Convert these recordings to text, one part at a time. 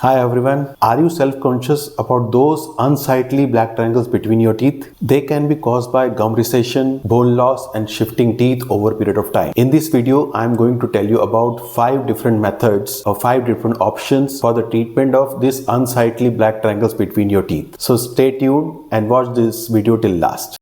Hi everyone. Are you self-conscious about those unsightly black triangles between your teeth? They can be caused by gum recession, bone loss and shifting teeth over a period of time. In this video, I am going to tell you about 5 different methods or 5 different options for the treatment of these unsightly black triangles between your teeth. So stay tuned and watch this video till last.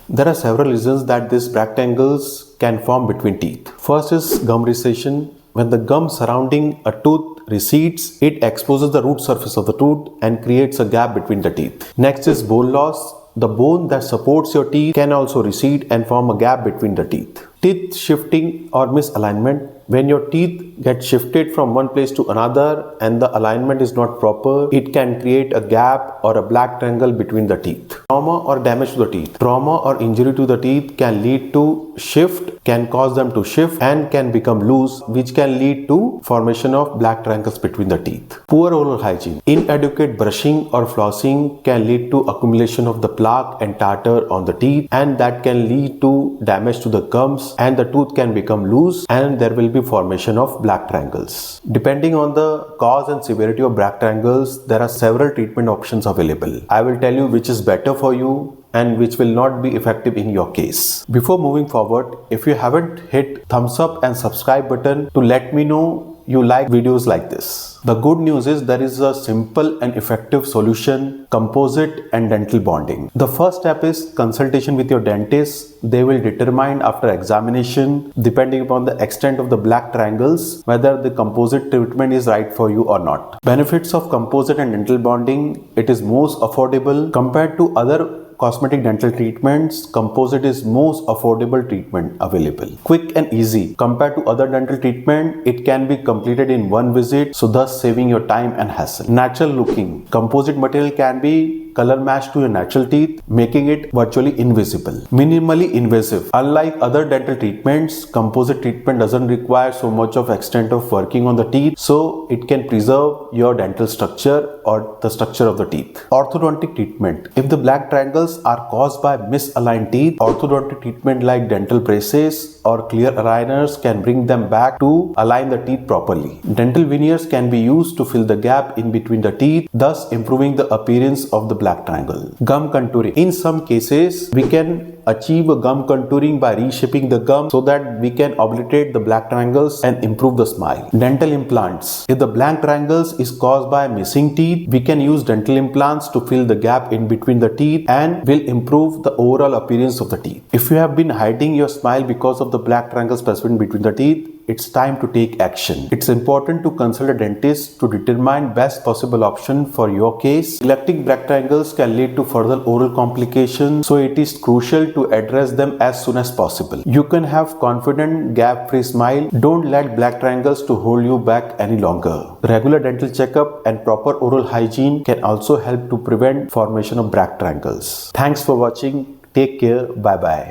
There are several reasons that these black triangles can form between teeth. First is gum recession. When the gum surrounding a tooth recedes, it exposes the root surface of the tooth and creates a gap between the teeth. Next is bone loss. The bone that supports your teeth can also recede and form a gap between the teeth. Teeth shifting or misalignment. When your teeth get shifted from one place to another and the alignment is not proper, it can create a gap or a black triangle between the teeth. Trauma or damage to the teeth. Trauma or injury to the teeth can lead to shift, can cause them to shift and can become loose, which can lead to formation of black triangles between the teeth. Poor oral hygiene. Inadequate brushing or flossing can lead to accumulation of the plaque and tartar on the teeth, and that can lead to damage to the gums and the tooth can become loose and there will be formation of black triangles. Depending on the cause and severity of black triangles, there are several treatment options available. I will tell you which is better for you and which will not be effective in your case. Before moving forward, if you haven't hit thumbs up and subscribe button to let me know you like videos like this. The good news is there is a simple and effective solution: composite and dental bonding. The first step is consultation with your dentist. They will determine after examination, depending upon the extent of the black triangles, whether the composite treatment is right for you or not. Benefits of composite and dental bonding: it is most affordable compared to other cosmetic dental treatments. Composite is most affordable treatment available. Quick and easy. Compared to other dental treatment, it can be completed in one visit, so thus saving your time and hassle. Natural looking. Composite material can be color matched to your natural teeth, making it virtually invisible. Minimally invasive. Unlike other dental treatments, composite treatment doesn't require so much of extent of working on the teeth, so it can preserve your dental structure or the structure of the teeth. Orthodontic treatment. If the black triangles are caused by misaligned teeth, orthodontic treatment like dental braces or clear aligners can bring them back to align the teeth properly. Dental veneers can be used to fill the gap in between the teeth, thus improving the appearance of the black triangle. Gum contouring. In some cases, we can achieve a gum contouring by reshaping the gum so that we can obliterate the black triangles and improve the smile. Dental implants. If the black triangles is caused by missing teeth, we can use dental implants to fill the gap in between the teeth and will improve the overall appearance of the teeth. If you have been hiding your smile because of the black triangles present between the teeth, it's time to take action. It's important to consult a dentist to determine best possible option for your case. Selecting black triangles can lead to further oral complications, so it is crucial to address them as soon as possible. You can have confident, gap-free smile. Don't let black triangles to hold you back any longer. Regular dental checkup and proper oral hygiene can also help to prevent formation of black triangles. Thanks for watching. Take care. Bye-bye.